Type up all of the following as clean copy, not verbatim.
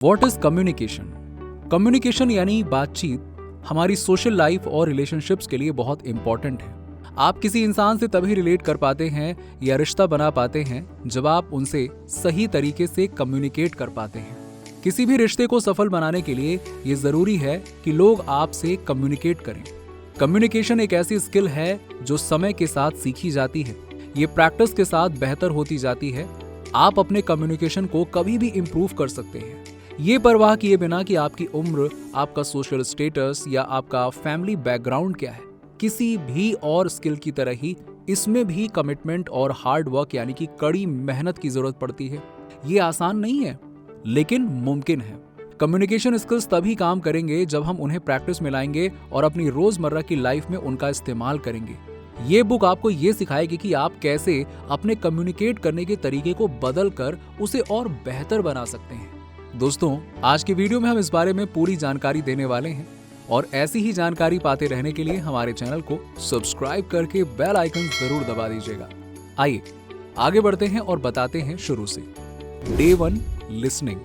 What is communication? Communication यानी बातचीत हमारी सोशल लाइफ और रिलेशनशिप्स के लिए बहुत इंपॉर्टेंट है। आप किसी इंसान से तभी रिलेट कर पाते हैं या रिश्ता बना पाते हैं जब आप उनसे सही तरीके से कम्युनिकेट कर पाते हैं। किसी भी रिश्ते को सफल बनाने के लिए ये जरूरी है कि लोग आपसे कम्युनिकेट करें। कम्युनिकेशन एक ऐसी स्किल है जो समय के साथ सीखी जाती है। ये प्रैक्टिस के साथ बेहतर होती जाती है। आप अपने कम्युनिकेशन को कभी भी इम्प्रूव कर सकते हैं, ये परवाह किए बिना कि आपकी उम्र, आपका सोशल स्टेटस या आपका फैमिली बैकग्राउंड क्या है। किसी भी और स्किल की तरह ही इसमें भी कमिटमेंट और हार्ड वर्क यानी कि कड़ी मेहनत की जरूरत पड़ती है। ये आसान नहीं है, लेकिन मुमकिन है। कम्युनिकेशन स्किल्स तभी काम करेंगे जब हम उन्हें प्रैक्टिस में लाएंगे और अपनी रोजमर्रा की लाइफ में उनका इस्तेमाल करेंगे। ये बुक आपको ये सिखाएगी कि आप कैसे अपने कम्युनिकेट करने के तरीके को बदल कर उसे और बेहतर बना सकते हैं। दोस्तों, आज की वीडियो में हम इस बारे में पूरी जानकारी देने वाले हैं और ऐसी ही जानकारी पाते रहने के लिए हमारे चैनल को सब्सक्राइब करके बेल आइकन जरूर दबा दीजिएगा। आइए आगे बढ़ते हैं और बताते हैं शुरू से। Day 1, listening.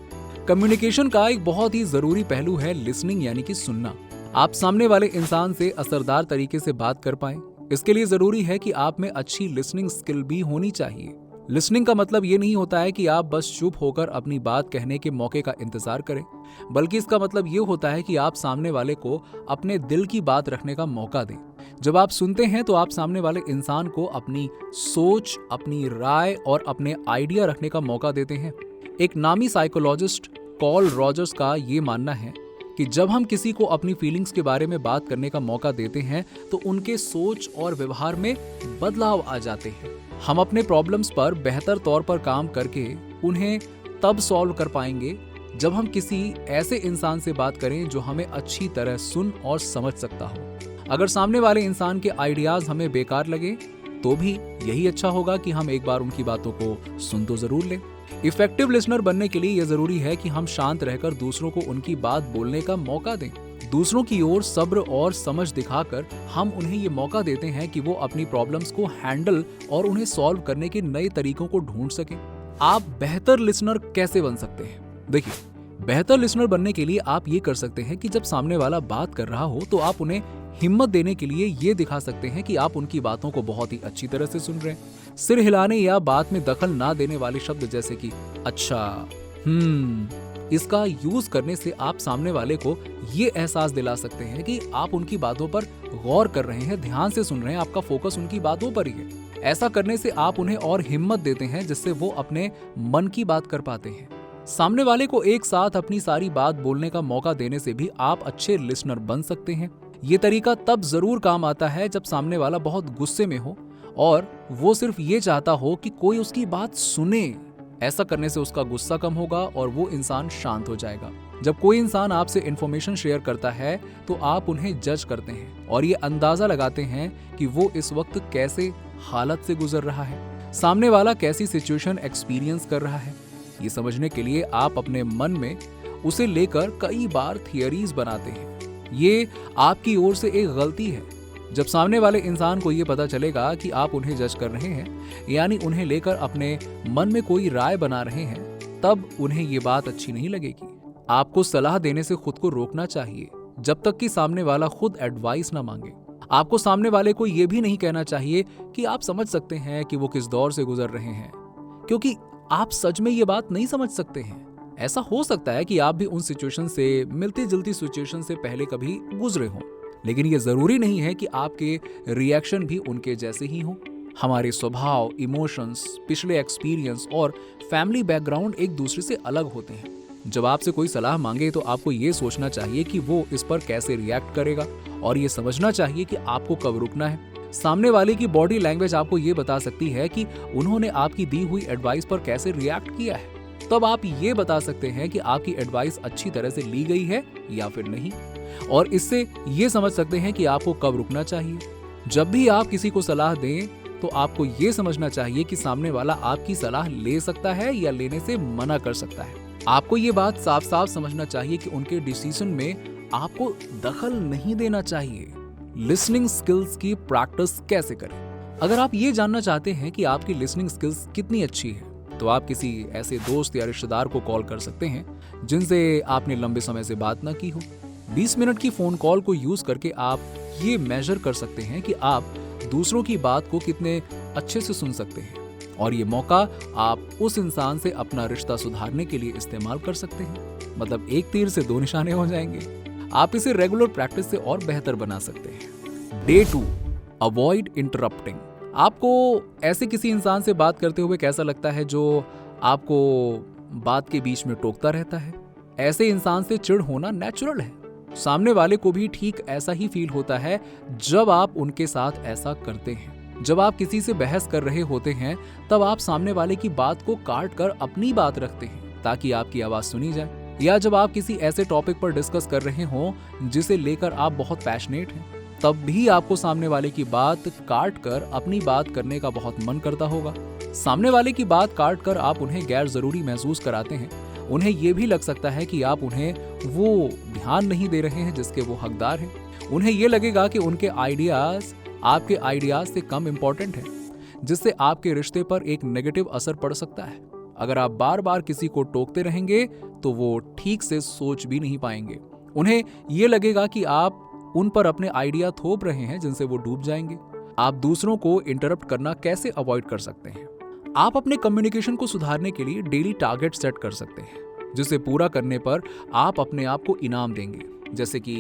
कम्युनिकेशन का एक बहुत ही जरूरी पहलू है लिसनिंग यानी कि सुनना। आप सामने वाले इंसान से असरदार तरीके से बात कर पाएं, इसके लिए जरूरी है कि आप में अच्छी लिसनिंग स्किल भी होनी चाहिए। लिसनिंग का मतलब ये नहीं होता है कि आप बस चुप होकर अपनी बात कहने के मौके का इंतजार करें, बल्कि इसका मतलब ये होता है कि आप सामने वाले को अपने दिल की बात रखने का मौका दें। जब आप सुनते हैं तो आप सामने वाले इंसान को अपनी सोच, अपनी राय और अपने आइडिया रखने का मौका देते हैं। एक नामी साइकोलॉजिस्ट कॉल रॉजर्स का ये मानना है कि जब हम किसी को अपनी फीलिंग्स के बारे में बात करने का मौका देते हैं तो उनके सोच और व्यवहार में बदलाव आ जाते हैं। हम अपने प्रॉब्लम्स पर बेहतर तौर पर काम करके उन्हें तब सॉल्व कर पाएंगे जब हम किसी ऐसे इंसान से बात करें जो हमें अच्छी तरह सुन और समझ सकता हो। अगर सामने वाले इंसान के आइडियाज हमें बेकार लगे तो भी यही अच्छा होगा कि हम एक बार उनकी बातों को सुन तो जरूर लें। इफेक्टिव लिसनर बनने के लिए यह जरूरी है कि हम शांत रहकर दूसरों को उनकी बात बोलने का मौका दें। दूसरों की ओर सब्र और समझ दिखाकर हम उन्हें ये मौका देते हैं कि वो अपनी प्रॉब्लम्स को हैंडल और उन्हें सॉल्व करने के नए तरीकों को ढूंढ सकें। आप बेहतर लिसनर कैसे बन सकते हैं? देखिए, बेहतर लिसनर बनने के लिए आप ये कर सकते हैं कि जब सामने वाला बात कर रहा हो तो आप उन्हें हिम्मत देने के लिए ये दिखा सकते हैं कि आप उनकी बातों को बहुत ही अच्छी तरह से सुन रहे हैं। सिर हिलाने या बात में दखल ना देने वाले शब्द जैसे कि अच्छा, इसका यूज करने से आप सामने वाले को ये एहसास दिला सकते हैं कि आप उनकी बातों पर गौर कर रहे हैं, ध्यान से सुन रहे हैं, आपका फोकस उनकी बातों पर ही है। ऐसा करने से आप उन्हें और हिम्मत देते हैं जिससे वो अपने मन की बात कर पाते हैं। सामने वाले को एक साथ अपनी सारी बात बोलने का मौका देने से भी आप अच्छे लिसनर बन सकते हैं। ये तरीका तब जरूर काम आता है जब सामने वाला बहुत गुस्से में हो और वो सिर्फ ये चाहता हो कि कोई उसकी बात सुने। ऐसा करने से उसका गुस्सा कम होगा और वो इंसान शांत हो जाएगा। जब कोई इंसान आपसे इंफॉर्मेशन शेयर करता है तो आप उन्हें जज करते हैं और ये अंदाजा लगाते हैं कि वो इस वक्त कैसे हालत से गुजर रहा है, सामने वाला कैसी सिचुएशन एक्सपीरियंस कर रहा है। ये समझने के लिए आप अपने मन में उसे लेकर कई बार थियरीज बनाते हैं। ये आपकी ओर से एक गलती है। जब सामने वाले इंसान को ये पता चलेगा कि आप उन्हें जज कर रहे हैं, यानी उन्हें लेकर अपने मन में कोई राय बना रहे हैं, तब उन्हें ये बात अच्छी नहीं लगेगी। आपको सलाह देने से खुद को रोकना चाहिए जब तक कि सामने वाला खुद एडवाइस ना मांगे। आपको सामने वाले को ये भी नहीं कहना चाहिए कि आप समझ सकते हैं कि वो किस दौर से गुजर रहे हैं, क्योंकि आप सच में ये बात नहीं समझ सकते हैं। ऐसा हो सकता है कि आप भी उन सिचुएशन से, मिलती जुलती सिचुएशन से पहले कभी गुजरे हों, लेकिन ये जरूरी नहीं है कि आपके रिएक्शन भी उनके जैसे ही हों। हमारे स्वभाव, इमोशंस, पिछले एक्सपीरियंस और फैमिली बैकग्राउंड एक दूसरे से अलग होते हैं। जब आपसे कोई सलाह मांगे तो आपको ये सोचना चाहिए कि वो इस पर कैसे रिएक्ट करेगा और ये समझना चाहिए कि आपको कब रुकना है। सामने वाले की बॉडी लैंग्वेज आपको ये बता सकती है कि उन्होंने आपकी दी हुई एडवाइस पर कैसे रिएक्ट किया है। तब आप ये बता सकते हैं कि आपकी एडवाइस अच्छी तरह से ली गई है या फिर नहीं, और इससे ये समझ सकते हैं कि आपको कब रुकना चाहिए। जब भी आप किसी को सलाह दें तो आपको ये समझना चाहिए कि सामने वाला आपकी सलाह ले सकता है या लेने से मना कर सकता है। आपको ये बात साफ साफ समझना चाहिए कि उनके डिसीजन में आपको दखल नहीं देना चाहिए। लिसनिंग स्किल्स की प्रैक्टिस कैसे करें? अगर आप ये जानना चाहते हैं कि आपकी लिसनिंग स्किल्स कितनी अच्छी है तो आप किसी ऐसे दोस्त या रिश्तेदार को कॉल कर सकते हैं जिनसे आपने लंबे समय से बात ना की हो। 20 मिनट की फोन कॉल को यूज करके आप ये मेजर कर सकते हैं कि आप दूसरों की बात को कितने अच्छे से सुन सकते हैं, और ये मौका आप उस इंसान से अपना रिश्ता सुधारने के लिए इस्तेमाल कर सकते हैं। मतलब एक तीर से 2 निशाने हो जाएंगे। आप इसे रेगुलर प्रैक्टिस से और बेहतर बना सकते हैं। Day 2, avoid interrupting. आपको ऐसे किसी इंसान से बात करते हुए कैसा लगता है जो आपको बात के बीच में टोकता रहता है? ऐसे इंसान से चिढ़ होना नेचुरल है। सामने वाले को भी ठीक ऐसा ही फील होता है जब आप उनके साथ ऐसा करते हैं। जब आप किसी से बहस कर रहे होते हैं तब आप सामने वाले की बात को काट कर अपनी बात रखते हैं ताकि आपकी आवाज सुनी जाए, या जब आप किसी ऐसे टॉपिक पर डिस्कस कर रहे हों जिसे लेकर आप बहुत पैशनेट हैं, तब भी आपको सामने वाले की बात काट कर अपनी बात करने का बहुत मन करता होगा। सामने वाले की बात काट कर आप उन्हें गैर जरूरी महसूस कराते हैं। उन्हें यह भी लग सकता है कि आप उन्हें वो ध्यान नहीं दे रहे हैं जिसके वो हकदार हैं। उन्हें यह लगेगा कि उनके आइडियाज आपके आइडियाज से कम इंपॉर्टेंट हैं, जिससे आपके रिश्ते पर एक नेगेटिव असर पड़ सकता है। अगर आप बार बार किसी को टोकते रहेंगे तो वो ठीक से सोच भी नहीं पाएंगे। उन्हें यह लगेगा कि आप उन पर अपने आइडिया थोप रहे हैं जिनसे वो डूब जाएंगे। आप दूसरों को इंटरप्ट करना कैसे अवॉइड कर सकते हैं? आप अपने कम्युनिकेशन को सुधारने के लिए डेली टारगेट सेट कर सकते हैं, जिसे पूरा करने पर आप अपने आप को इनाम देंगे। जैसे कि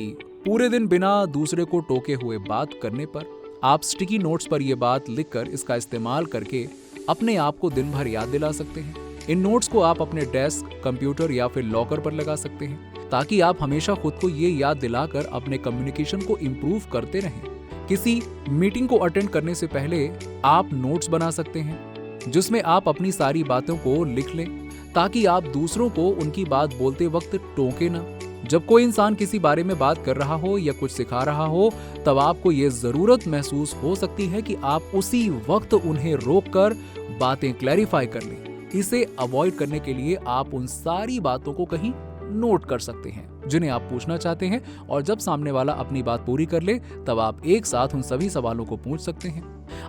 पूरे दिन बिना दूसरे को टोके हुए बात करने पर आप स्टिकी नोट्स पर यह बात लिखकर इसका इस्तेमाल करके अपने आप को दिन भर याद दिला सकते हैं। इन नोट्स को आप अपने डेस्क, कंप्यूटर या फिर लॉकर पर लगा सकते हैं ताकि आप हमेशा खुद को ये याद दिलाकर अपने कम्युनिकेशन को इम्प्रूव करते रहें। किसी मीटिंग को अटेंड करने से पहले आप नोट्स बना सकते हैं जिसमें आप अपनी सारी बातों को लिख लें ताकि आप दूसरों को उनकी बात बोलते वक्त टोके ना। जब कोई इंसान किसी बारे में बात कर रहा हो या कुछ सिखा रहा हो तब आपको ये जरूरत महसूस हो सकती है कि आप उसी वक्त उन्हें रोककर बातें क्लैरिफाई कर लें। इसे अवॉइड करने के लिए आप उन सारी बातों को कहीं नोट कर सकते हैं जिन्हें आप पूछना चाहते हैं, और जब सामने वाला अपनी बात पूरी कर ले तब आप एक साथ उन सभी सवालों को पूछ सकते हैं।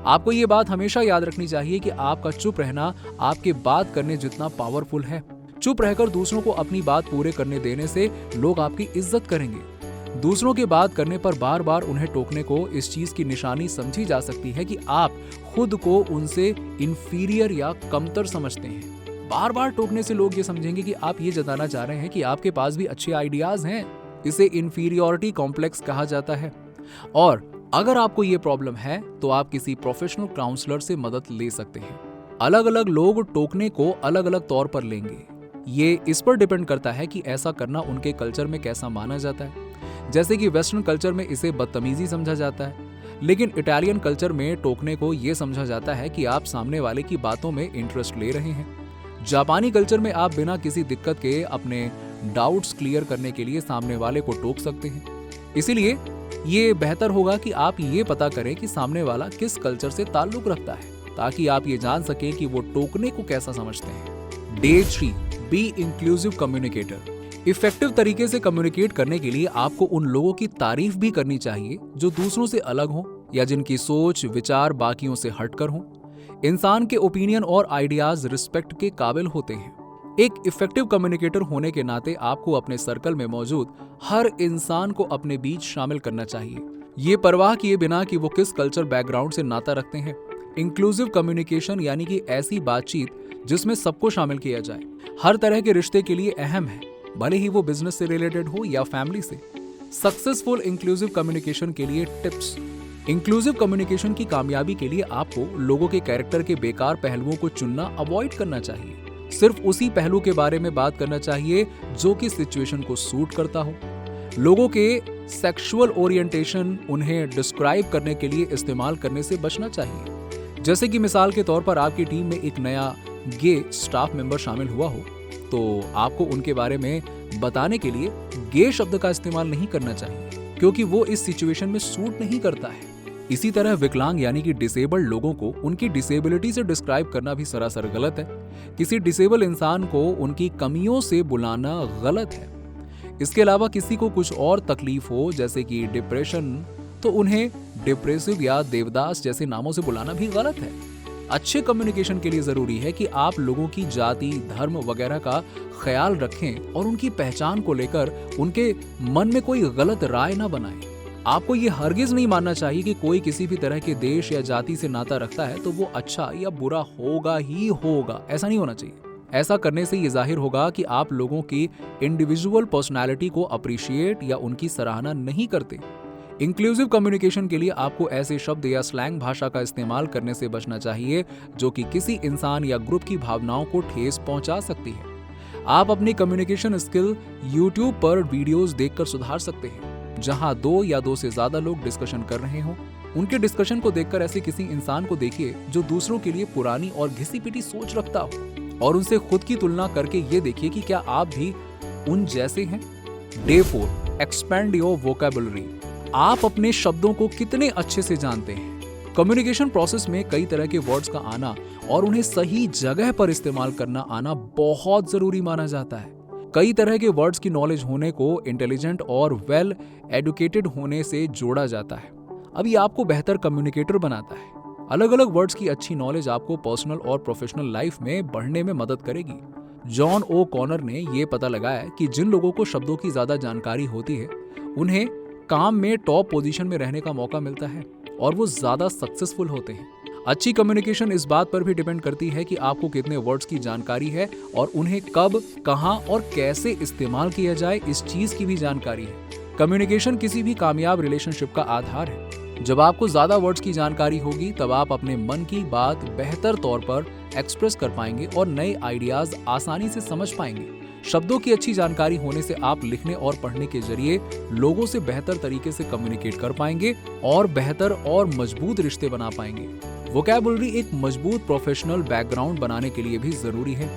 आपको ये बात हमेशा याद रखनी चाहिए कि आपका चुप रहना आपके बात करने जितना पावरफुल है। चुप रहकर दूसरों को अपनी बात पूरे करने देने से लोग आपकी इज्जत करेंगे। दूसरों की बात करने पर बार बार उन्हें टोकने को इस चीज की निशानी समझी जा सकती है कि आप खुद को उनसे इंफीरियर या कमतर समझते हैं। बार बार टोकने से लोग ये समझेंगे कि आप ये जताना चाह रहे हैं कि आपके पास भी अच्छे आइडियाज हैं। इसे इंफीरियरिटी कॉम्प्लेक्स कहा जाता है। और अगर आपको ये प्रॉब्लम है तो आप किसी प्रोफेशनल काउंसलर से मदद ले सकते हैं। अलग अलग लोग टोकने को अलग अलग तौर पर लेंगे। ये इस पर डिपेंड करता है कि ऐसा करना उनके कल्चर में कैसा माना जाता है। जैसे कि वेस्टर्न कल्चर में इसे बदतमीजी समझा जाता है, लेकिन इटालियन कल्चर में टोकने को यह समझा जाता है कि आप सामने वाले की बातों में इंटरेस्ट ले रहे हैं। जापानी कल्चर में आप बिना किसी दिक्कत के अपने डाउट्स क्लियर करने के लिए सामने वाले को टोक सकते हैं। इसीलिए ये बेहतर होगा कि आप ये पता करें कि सामने वाला किस कल्चर से ताल्लुक रखता है, ताकि आप ये जान सकें कि वो टोकने को कैसा समझते हैं। Day 3, be inclusive communicator. Effective तरीके से कम्युनिकेट करने के लिए आपको उन लोगों की तारीफ भी करनी चाहिए जो दूसरों से अलग हों या जिनकी सोच विचार बाकियों से हटकर हों। इंसान के ओपिनियन और आइडियाज रिस्पेक्ट के काबिल होते हैं। एक इफेक्टिव कम्युनिकेटर होने के नाते आपको अपने सर्कल में मौजूद हर इंसान को अपने बीच शामिल करना चाहिए, ये परवाह किए बिना कि वो किस कल्चर बैकग्राउंड से नाता रखते हैं। इंक्लूसिव कम्युनिकेशन यानी कि ऐसी बातचीत जिसमें सबको शामिल किया जाए, हर तरह के रिश्ते के लिए अहम है, भले ही वो बिजनेस से रिलेटेड हो या फैमिली से। सक्सेसफुल इंक्लूसिव कम्युनिकेशन के लिए टिप्स। इंक्लूसिव कम्युनिकेशन की कामयाबी के लिए आपको लोगों के कैरेक्टर के बेकार पहलुओं को चुनना अवॉइड करना चाहिए। सिर्फ उसी पहलू के बारे में बात करना चाहिए जो कि सिचुएशन को सूट करता हो। लोगों के सेक्सुअल ओरिएंटेशन उन्हें डिस्क्राइब करने के लिए इस्तेमाल करने से बचना चाहिए। जैसे कि मिसाल के तौर पर आपकी टीम में एक नया गे स्टाफ मेंबर शामिल हुआ हो तो आपको उनके बारे में बताने के लिए गे शब्द का इस्तेमाल नहीं करना चाहिए, क्योंकि वो इस सिचुएशन में सूट नहीं करता है। इसी तरह विकलांग यानी कि डिसेबल्ड लोगों को उनकी डिसेबिलिटी से डिस्क्राइब करना भी सरासर गलत है। किसी डिसेबल इंसान को उनकी कमियों से बुलाना गलत है। इसके अलावा किसी को कुछ और तकलीफ हो जैसे कि डिप्रेशन, तो उन्हें डिप्रेसिव या देवदास जैसे नामों से बुलाना भी गलत है। अच्छे कम्युनिकेशन के लिए जरूरी है कि आप लोगों की जाति, धर्म वगैरह का ख्याल रखें और उनकी पहचान को लेकर उनके मन में कोई गलत राय ना बनाएं। आपको ये हरगिज नहीं मानना चाहिए कि कोई किसी भी तरह के देश या जाति से नाता रखता है तो वो अच्छा या बुरा होगा ही होगा। ऐसा नहीं होना चाहिए। ऐसा करने से ये जाहिर होगा कि आप लोगों की इंडिविजुअल पर्सनैलिटी को अप्रिशिएट या उनकी सराहना नहीं करते। इंक्लूसिव कम्युनिकेशन के लिए आपको ऐसे शब्द या स्लैंग भाषा का इस्तेमाल करने से बचना चाहिए जो कि किसी इंसान या ग्रुप की भावनाओं को ठेस पहुंचा सकती है। आप अपनी कम्युनिकेशन स्किल YouTube पर वीडियोस देखकर सुधार सकते हैं जहां 2 या 2 से ज्यादा लोग डिस्कशन कर रहे हों। उनके डिस्कशन को देखकर ऐसे किसी इंसान को देखिए जो दूसरों के लिए पुरानी और घिसी पिटी सोच रखता हो और उनसे खुद की तुलना करके ये देखिए कि क्या आप भी उन जैसे हैं। Day 4, expand your vocabulary. आप अपने शब्दों को कितने अच्छे से जानते हैं। कम्युनिकेशन प्रोसेस में कई तरह के वर्ड्स का आना और उन्हें सही जगह पर इस्तेमाल करना आना बहुत जरूरी माना जाता है। कई तरह के वर्ड्स की नॉलेज होने को इंटेलिजेंट और वेल एडुकेटेड होने से जोड़ा जाता है। अब ये आपको बेहतर कम्युनिकेटर बनाता है। अलग अलग वर्ड्स की अच्छी नॉलेज आपको पर्सनल और प्रोफेशनल लाइफ में बढ़ने में मदद करेगी। जॉन ओ कॉनर ने यह पता लगाया कि जिन लोगों को शब्दों की ज्यादा जानकारी होती है उन्हें काम में टॉप पोजीशन में रहने का मौका मिलता है और वो ज्यादा सक्सेसफुल होते हैं। अच्छी कम्युनिकेशन इस बात पर भी डिपेंड करती है कि आपको कितने वर्ड्स की जानकारी है और उन्हें कब, कहां और कैसे इस्तेमाल किया जाए, इस चीज की भी जानकारी है। कम्युनिकेशन किसी भी कामयाब रिलेशनशिप का आधार है। जब आपको ज्यादा वर्ड्स की जानकारी होगी तब आप अपने मन की बात बेहतर तौर पर एक्सप्रेस कर पाएंगे और नए आइडियाज आसानी से समझ पाएंगे। शब्दों की अच्छी जानकारी होने से आप लिखने और पढ़ने के जरिए लोगों से बेहतर तरीके से कम्युनिकेट कर पाएंगे और बेहतर और मजबूत रिश्ते बना पाएंगे। वोकैबुलरी एक मजबूत प्रोफेशनल बैकग्राउंड बनाने के लिए भी जरूरी है।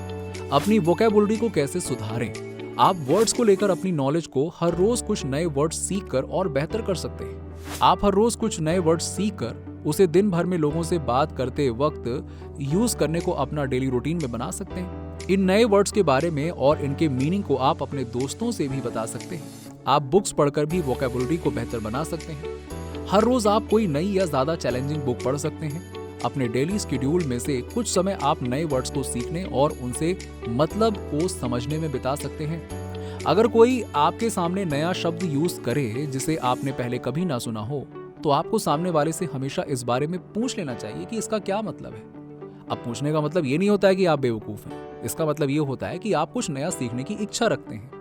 अपनी वोकैबुलरी को कैसे सुधारें? आप वर्ड्स को लेकर अपनी नॉलेज को हर रोज कुछ नए वर्ड्स सीखकर और बेहतर कर सकते हैं। आप हर रोज कुछ नए वर्ड्स सीखकर उसे दिन भर में लोगों से बात करते वक्त यूज करने को अपना डेली रूटीन में बना सकते हैं। इन नए वर्ड्स के बारे में और इनके मीनिंग को आप अपने दोस्तों से भी बता सकते हैं। आप बुक्स पढ़कर भी वोकैबुलरी को बेहतर बना सकते हैं। हर रोज आप कोई नई या ज्यादा चैलेंजिंग बुक पढ़ सकते हैं। अपने डेली शेड्यूल में से कुछ समय आप नए वर्ड्स को सीखने और उनसे मतलब को समझने में बिता सकते हैं। अगर कोई आपके सामने नया शब्द यूज करे जिसे आपने पहले कभी ना सुना हो तो आपको सामने वाले से हमेशा इस बारे में पूछ लेना चाहिए कि इसका क्या मतलब है। अब पूछने का मतलब ये नहीं होता है कि आप बेवकूफ हैं। इसका मतलब ये होता है कि आप कुछ नया सीखने की इच्छा रखते हैं।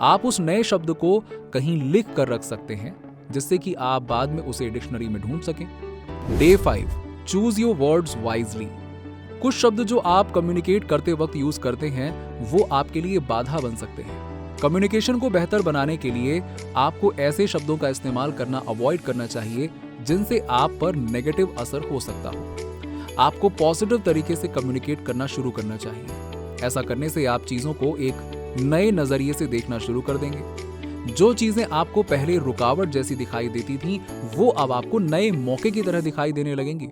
आप उस नए शब्द को कहीं लिख कर रख सकते हैं जिससे कि आप बाद में उसे डिक्शनरी में ढूंढ सकें। Day 5, choose your words wisely. कुछ शब्द जो आप कम्युनिकेट करते वक्त यूज करते हैं वो आपके लिए बाधा बन सकते हैं। कम्युनिकेशन को बेहतर बनाने के लिए आपको ऐसे शब्दों का इस्तेमाल करना अवॉइड करना चाहिए जिनसे आप पर नेगेटिव असर हो सकता हो। आपको पॉजिटिव तरीके से कम्युनिकेट करना शुरू करना चाहिए। ऐसा करने से आप चीजों को एक नए नजरिए से देखना शुरू कर देंगे। जो चीजें आपको पहले रुकावट जैसी दिखाई देती थी वो अब आपको नए मौके की तरह दिखाई देने लगेंगी।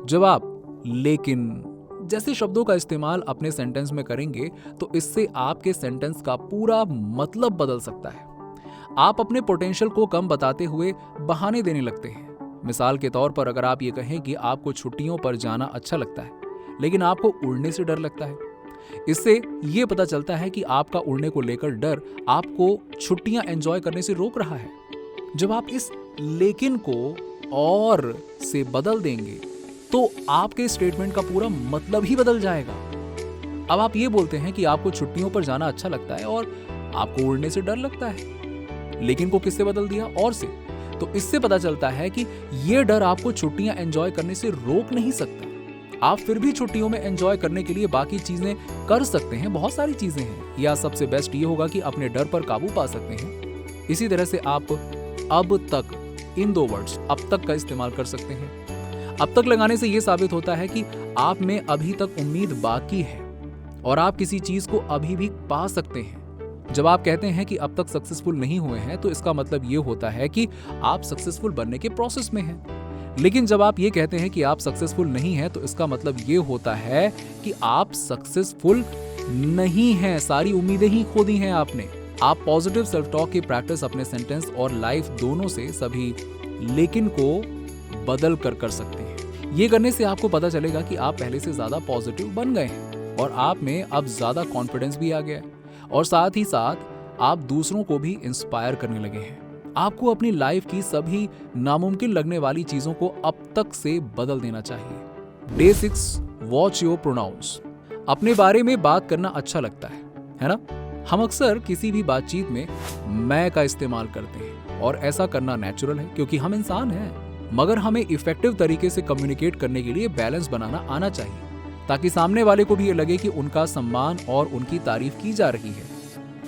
जब आप लेकिन जैसे शब्दों का इस्तेमाल अपने सेंटेंस में करेंगे तो इससे आपके सेंटेंस का पूरा मतलब बदल सकता है। आप अपने पोटेंशियल को कम बताते हुए बहाने देने लगते हैं। मिसाल के तौर पर अगर आप ये कहें कि आपको छुट्टियों पर जाना अच्छा लगता है लेकिन आपको उड़ने से डर लगता है, इससे ये पता चलता है कि आपका उड़ने को लेकर डर आपको छुट्टियां एंजॉय करने से रोक रहा है। जब आप इस लेकिन को और से बदल देंगे तो आपके स्टेटमेंट का पूरा मतलब ही बदल जाएगा। अब आप ये बोलते हैं कि आपको छुट्टियों पर जाना अच्छा लगता है और आपको उड़ने से डर लगता है। लेकिन को किससे बदल दिया? और से। तो इससे पता चलता है कि ये डर आपको छुट्टियां एंजॉय करने से रोक नहीं सकता। आप फिर भी छुट्टियों में एंजॉय करने के लिए बाकी चीजें कर सकते हैं। बहुत सारी चीजें हैं। या सबसे बेस्ट ये होगा कि अपने डर पर काबू पा सकते हैं। इसी तरह से आप अब तक, इन 2 वर्ड्स अब तक का इस्तेमाल कर सकते हैं। अब तक लगाने से यह साबित होता है कि आप में अभी तक उम्मीद बाकी है और आप किसी चीज को अभी भी पा सकते हैं। जब आप कहते हैं कि अब तक सक्सेसफुल नहीं हुए हैं तो इसका मतलब ये होता है कि आप सक्सेसफुल बनने के प्रोसेस में हैं। लेकिन जब आप ये कहते हैं कि आप सक्सेसफुल नहीं हैं तो इसका मतलब ये होता है कि आप सक्सेसफुल नहीं हैं। सारी उम्मीदें ही खो दी हैं आपने। आप पॉजिटिव सेल्फ टॉक की प्रैक्टिस अपने सेंटेंस और लाइफ दोनों से सभी लेकिन को बदल कर सकते हैं। ये करने से आपको पता चलेगा कि आप पहले से ज्यादा पॉजिटिव बन गए हैं और आप में अब ज्यादा कॉन्फिडेंस भी आ गया है और साथ ही साथ आप दूसरों को भी इंस्पायर करने लगे हैं। आपको अपनी लाइफ की सभी नामुमकिन लगने वाली चीजों को अब तक से बदल देना चाहिए। Day 6, watch your pronounce. अपने बारे में बात करना अच्छा लगता है ना? हम अक्सर किसी भी बातचीत में मैं का इस्तेमाल करते हैं और ऐसा करना नेचुरल है क्योंकि हम इंसान हैं। मगर हमें इफेक्टिव तरीके से कम्युनिकेट करने के लिए बैलेंस बनाना आना चाहिए ताकि सामने वाले को भी ये लगे कि उनका सम्मान और उनकी तारीफ की जा रही है।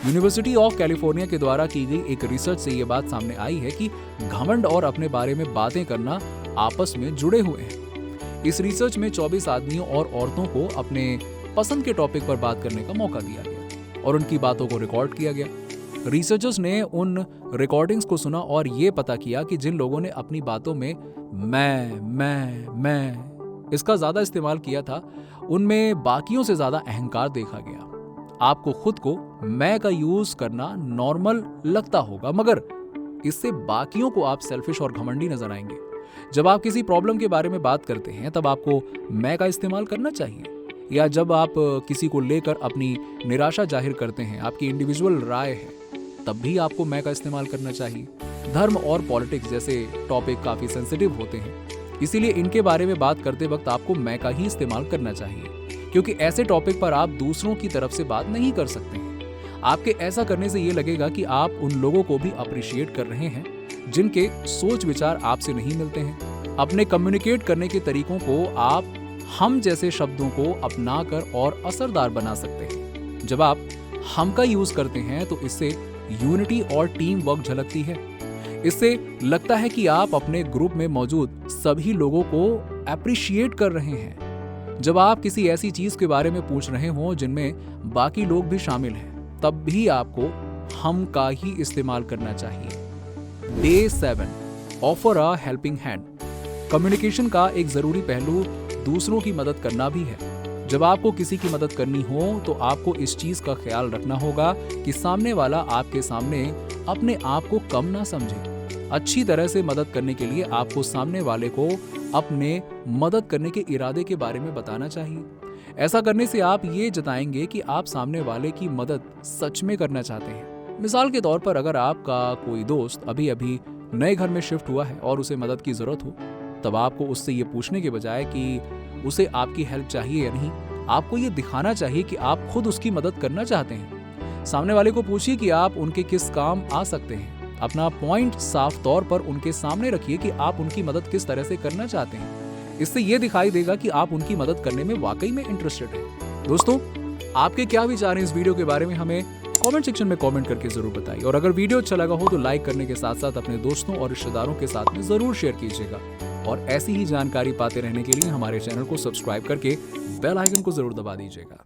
यूनिवर्सिटी ऑफ कैलिफोर्निया के द्वारा की गई एक रिसर्च से ये बात सामने आई है कि घमंड और अपने बारे में बातें करना आपस में जुड़े हुए हैं। इस रिसर्च में 24 आदमियों और औरतों को अपने पसंद के टॉपिक पर बात करने का मौका दिया गया और उनकी बातों को रिकॉर्ड किया गया। रिसर्चर्स ने उन रिकॉर्डिंग्स को सुना और ये पता किया कि जिन लोगों ने अपनी बातों में मैं इसका ज्यादा इस्तेमाल किया था, उनमें बाकियों से ज्यादा अहंकार देखा गया। आपको खुद को मैं का यूज करना नॉर्मल लगता होगा, मगर इससे बाकियों को आप सेल्फिश और घमंडी नजर आएंगे। जब आप किसी प्रॉब्लम के बारे में बात करते हैं तब आपको मैं का इस्तेमाल करना चाहिए, या जब आप किसी को लेकर अपनी निराशा जाहिर करते हैं, आपकी इंडिविजुअल राय है, तब भी आपको मैं का इस्तेमाल करना चाहिए। धर्म और पॉलिटिक्स जैसे टॉपिक काफी सेंसिटिव होते हैं, इसीलिए इनके बारे में बात करते वक्त आपको मैं का ही इस्तेमाल करना चाहिए, क्योंकि ऐसे टॉपिक पर आप दूसरों की तरफ से बात नहीं कर सकते हैं। आपके ऐसा करने से ये लगेगा कि आप उन लोगों को भी अप्रिशिएट कर रहे हैं जिनके सोच विचार आपसे नहीं मिलते हैं। अपने कम्युनिकेट करने के तरीकों को आप हम जैसे शब्दों को अपनाकर और असरदार बना सकते हैं। जब आप हम का यूज करते हैं तो इससे यूनिटी और टीम वर्क झलकती है। इससे लगता है कि आप अपने ग्रुप में मौजूद सभी लोगों को अप्रिशिएट कर रहे हैं। जब आप किसी ऐसी चीज के बारे में पूछ रहे हो जिनमें बाकी लोग भी शामिल हैं, तब भी आपको हम का ही इस्तेमाल करना चाहिए। Day 7, offer a helping hand. Communication का एक जरूरी पहलू दूसरों की मदद करना भी है। जब आपको किसी की मदद करनी हो तो आपको इस चीज का ख्याल रखना होगा कि सामने वाला आपके सामने अपने आप को कम ना समझे। अच्छी तरह से मदद करने के लिए आपको सामने वाले को अपने मदद करने के इरादे के बारे में बताना चाहिए। ऐसा करने से आप ये जताएंगे कि आप सामने वाले की मदद सच में करना चाहते हैं। मिसाल के तौर पर, अगर आपका कोई दोस्त अभी अभी नए घर में शिफ्ट हुआ है और उसे मदद की जरूरत हो, तब आपको उससे ये पूछने के बजाय कि उसे आपकी हेल्प चाहिए या नहीं, आपको ये दिखाना चाहिए कि आप खुद उसकी मदद करना चाहते हैं। सामने वाले को पूछिए कि आप उनके किस काम आ सकते हैं। अपना पॉइंट साफ तौर पर उनके सामने रखिए कि आप उनकी मदद किस तरह से करना चाहते हैं। इससे ये दिखाई देगा कि आप उनकी मदद करने में वाकई में इंटरेस्टेड हैं। दोस्तों, आपके क्या विचार हैं इस वीडियो के बारे में, हमें कमेंट सेक्शन में कमेंट करके जरूर बताइए। और अगर वीडियो अच्छा लगा हो तो लाइक करने के साथ साथ अपने दोस्तों और रिश्तेदारों के साथ में जरूर शेयर कीजिएगा। और ऐसी ही जानकारी पाते रहने के लिए हमारे चैनल को सब्सक्राइब करके बेल आइकन को जरूर दबा दीजिएगा।